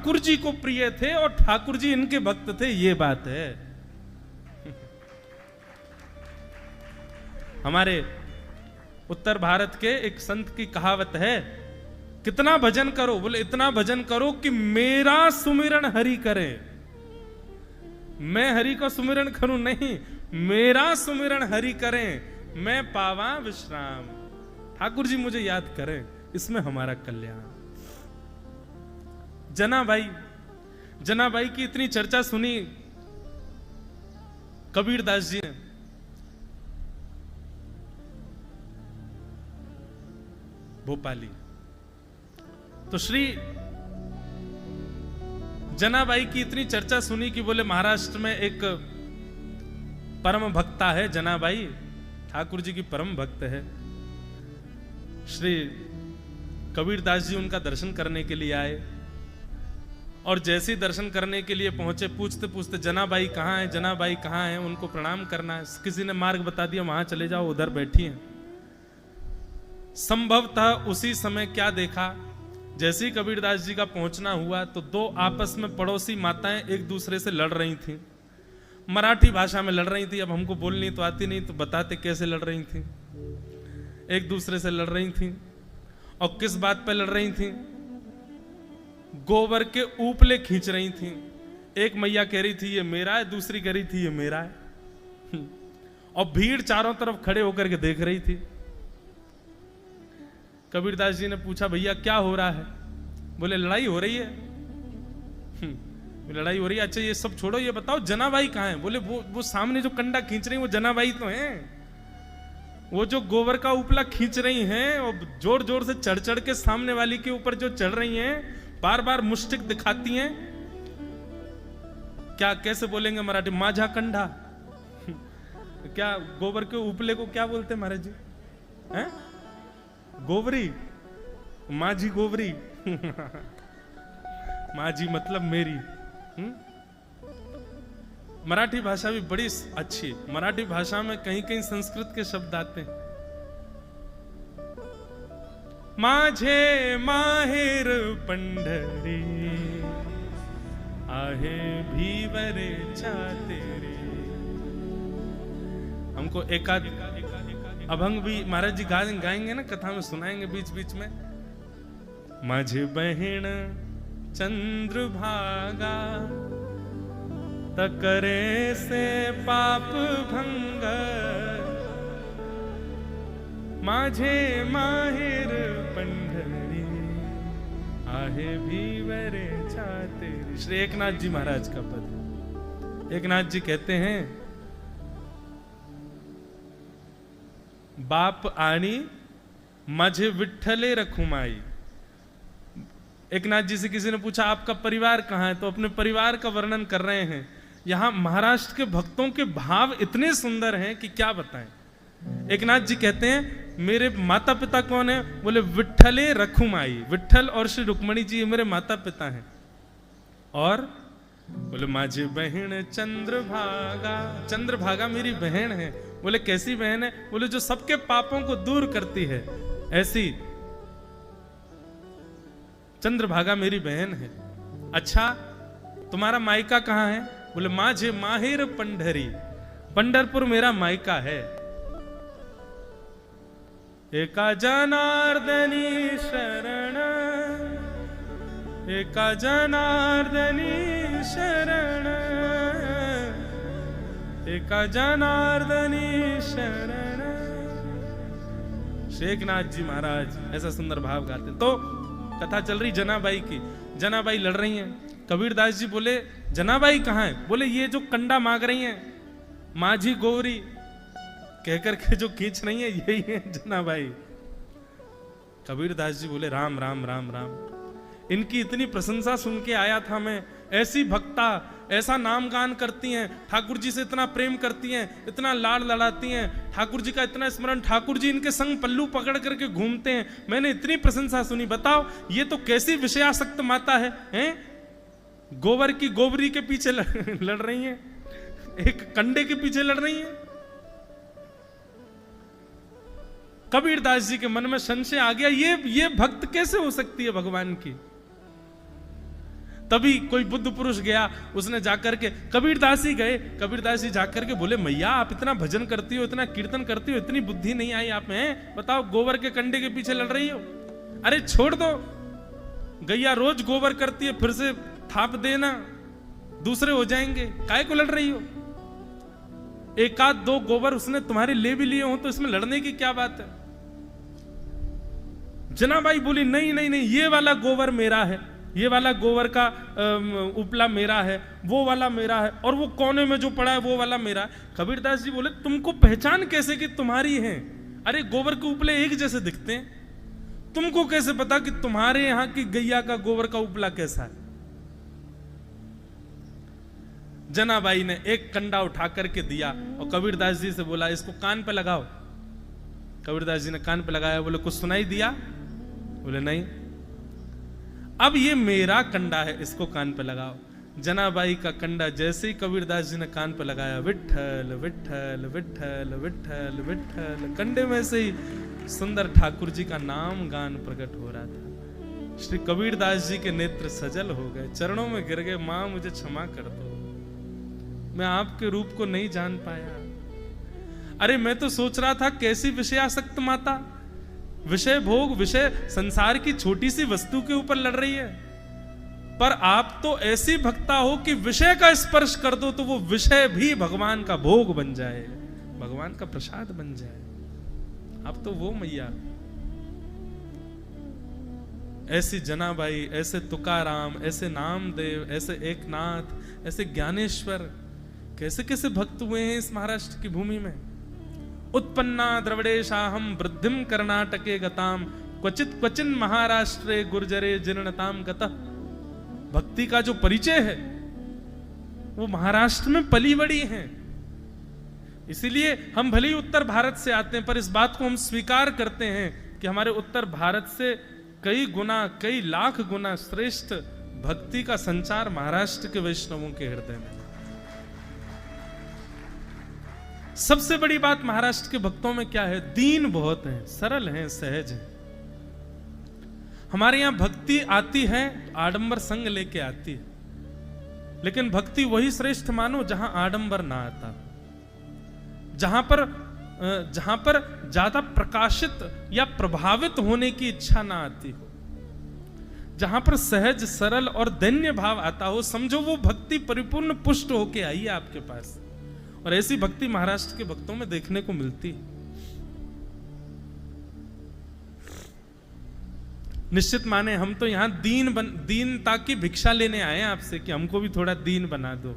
ठाकुर जी को प्रिय थे और ठाकुर जी इनके भक्त थे, ये बात है। हमारे उत्तर भारत के एक संत की कहावत है, कितना भजन करो, बोले इतना भजन करो कि मेरा सुमिरन हरि करे। मैं हरि को सुमिरन करूं नहीं, मेरा सुमिरन हरि करें, मैं पावा विश्राम। ठाकुर जी मुझे याद करें, इसमें हमारा कल्याण। जनाबाई की इतनी चर्चा सुनी कबीरदास जी ने। भोपाली तो श्री जनाबाई की इतनी चर्चा सुनी कि बोले महाराष्ट्र में एक परम भक्ता है जनाबाई, ठाकुर जी की परम भक्त है। श्री कबीरदास जी उनका दर्शन करने के लिए आए और जैसे ही दर्शन करने के लिए पहुंचे, पूछते पूछते जनाबाई कहाँ है, जनाबाई कहाँ है, उनको प्रणाम करना है। किसी ने मार्ग बता दिया, वहां चले जाओ, उधर बैठी हैं। संभवतः उसी समय क्या देखा, जैसे ही कबीरदास जी का पहुंचना हुआ तो दो आपस में पड़ोसी माताएं एक दूसरे से लड़ रही थीं। मराठी भाषा में लड़ रही थी। अब हमको बोलनी तो आती नहीं, तो बताते कैसे लड़ रही थी। एक दूसरे से लड़ रही थी और किस बात पे लड़ रही थी, गोबर के ऊपले खींच रही थी। एक मैया कह रही थी ये मेरा है, दूसरी कह रही थी ये मेरा है। और भीड़ चारों तरफ खड़े होकर के देख रही थी। कबीरदास जी ने पूछा भैया क्या हो रहा है? बोले लड़ाई हो रही है। लड़ाई हो रही है, अच्छा ये सब छोड़ो, ये बताओ जनाबाई कहाँ है? बोले वो सामने जो कंडा खींच रही है वो जनाबाई तो है। वो जो गोबर का उपला खींच रही हैं और जोर जोर से चढ़ चढ़ के सामने वाली के ऊपर जो चढ़ रही हैं, बार बार मुष्टिक दिखाती हैं। क्या कैसे बोलेंगे मराठी? माझा कंडा। क्या गोबर के उपले को क्या बोलते हैं महाराज जी? हैं? गोबरी, माझी गोबरी। माझी मतलब मेरी। मराठी भाषा भी बड़ी अच्छी। मराठी भाषा में कहीं कहीं संस्कृत के शब्द आते हैं। माझे माहेर पंढरी आहे भीवरे तेरे। हमको एकाध अभंग भी महाराज जी गाएंगे ना, कथा में सुनाएंगे बीच बीच में। माझे बहन चंद्रभागा तकरे से पाप भंग, माझे माहेर पंढरी आहे भीवरे तेरे। श्री एकनाथ जी महाराज का पद। एकनाथ जी कहते हैं बाप आणी माझे विठ्ठले रखुमाई। एकनाथ जी से किसी ने पूछा आपका परिवार कहाँ है, तो अपने परिवार का वर्णन कर रहे हैं। यहां महाराष्ट्र के भक्तों के भाव इतने सुंदर हैं कि क्या बताएं। एकनाथ जी कहते हैं मेरे माता पिता कौन है? बोले विठ्ठले रखुमाई। विठ्ठल और श्री रुक्मणी जी मेरे माता पिता हैं। और बोले माझी बहन चंद्रभागा, चंद्रभागा मेरी बहन है। बोले कैसी बहन है? बोले जो सबके पापों को दूर करती है, ऐसी चंद्रभागा मेरी बहन है। अच्छा तुम्हारा मायका कहाँ है? बोले माझे माहेर पंढरी, पंढरपुर मेरा मायका है। एका जनार्दनी शरण, एका जनार्दनी शरण, एका जनार्दनी शरण। शेखनाथ जी महाराज ऐसा सुंदर भाव गाते। तो कथा चल रही जनाबाई की। जनाबाई लड़ रही हैं। कबीरदास जी बोले जनाबाई कहाँ है? बोले ये जो कंडा मांग रही हैं, माझी गौरी कहकर के जो खींच रही है यही है जनाबाई। कबीरदास जी बोले राम राम राम राम। इनकी इतनी प्रशंसा सुन के आया था मैं। ऐसी भक्ता, ऐसा नाम गान करती हैं, ठाकुर जी से इतना प्रेम करती हैं, इतना लाड़ लड़ाती हैं, ठाकुर जी का इतना स्मरण, ठाकुर जी इनके संग पल्लू पकड़ करके घूमते हैं। मैंने इतनी प्रशंसा सुनी। बताओ ये तो कैसी विषयासक्त माता है, हैं? गोबर की गोबरी के पीछे लड़ रही हैं, एक कंडे के पीछे लड़ रही हैं। कबीरदास जी के मन में संशय आ गया, ये भक्त कैसे हो सकती है भगवान की? तभी कोई बुद्ध पुरुष गया, उसने जाकर के, कबीरदास जी गए, कबीरदास जी जाकर के बोले, मैया आप इतना भजन करती हो, इतना कीर्तन करती हो, इतनी बुद्धि नहीं आई आप में, बताओ गोबर के कंडे के पीछे लड़ रही हो? अरे छोड़ दो, गैया रोज गोबर करती है, फिर से थाप देना, दूसरे हो जाएंगे, काहे को लड़ रही हो? एक आध दो गोबर उसने तुम्हारे ले भी लिए हो तो इसमें लड़ने की क्या बात है? जनाबाई बोली, नहीं नहीं नहीं, ये वाला गोबर मेरा है, ये वाला गोबर का उपला मेरा है, वो वाला मेरा है, और वो कोने में जो पड़ा है वो वाला मेरा है। कबीरदास जी बोले, तुमको पहचान कैसे कि तुम्हारी है? अरे गोबर के उपले एक जैसे दिखते हैं, तुमको कैसे पता कि तुम्हारे यहां की गैया का गोबर का उपला कैसा है? जनाबाई ने एक कंडा उठा करके दिया और कबीरदास जी से बोला, इसको कान पे लगाओ। कबीरदास जी ने कान पे लगाया, बोले कुछ सुनाई दिया? बोले नहीं। अब ये मेरा कंडा है, इसको कान पे लगाओ। जनाबाई का कंडा जैसे ही कबीरदास जी ने कान पे लगाया, विठ्ठल विठ्ठल विठ्ठल विठ्ठल विठ्ठल, कंडे में से ही सुंदर ठाकुर जी का नाम गान प्रकट हो रहा था। श्री कबीरदास जी के नेत्र सजल हो गए, चरणों में गिर गए, मां मुझे क्षमा कर दो, मैं आपके रूप को नहीं जान पाया। अरे मैं तो सोच रहा था कैसी विषयासक्त माता, विषय भोग, विषय संसार की छोटी सी वस्तु के ऊपर लड़ रही है, पर आप तो ऐसी भक्ता हो कि विषय का स्पर्श कर दो तो वो विषय भी भगवान का भोग बन जाए, भगवान का प्रसाद बन जाए। आप तो वो मैया। ऐसी जनाबाई, ऐसे तुकाराम, ऐसे नामदेव, ऐसे एकनाथ, ऐसे ज्ञानेश्वर, कैसे कैसे भक्त हुए हैं इस महाराष्ट्र की भूमि में। उत्पन्ना द्रविड़ेशाहम वृद्धिम कर्नाटके गताम, क्वचित क्वचिन महाराष्ट्रे गुर्जरे जीर्णताम गतः। भक्ति का जो परिचय है वो महाराष्ट्र में पली बड़ी है। इसीलिए हम भले ही उत्तर भारत से आते हैं, पर इस बात को हम स्वीकार करते हैं कि हमारे उत्तर भारत से कई गुना, कई लाख गुना श्रेष्ठ भक्ति का संचार महाराष्ट्र के वैष्णवों के हृदय में। सबसे बड़ी बात महाराष्ट्र के भक्तों में क्या है? दीन बहुत हैं, सरल हैं, सहज हैं। हमारे यहां भक्ति आती है आडंबर संग लेके आती है, लेकिन भक्ति वही श्रेष्ठ मानो जहां आडंबर ना आता, जहां पर ज्यादा प्रकाशित या प्रभावित होने की इच्छा ना आती हो, जहां पर सहज, सरल और दैन्य भाव आता हो। समझो वो भक्ति परिपूर्ण पुष्ट होके आई है आपके पास, और ऐसी भक्ति महाराष्ट्र के भक्तों में देखने को मिलती। निश्चित माने हम तो यहां दीनता की भिक्षा लेने आए हैं आपसे कि हमको भी थोड़ा दीन बना दो।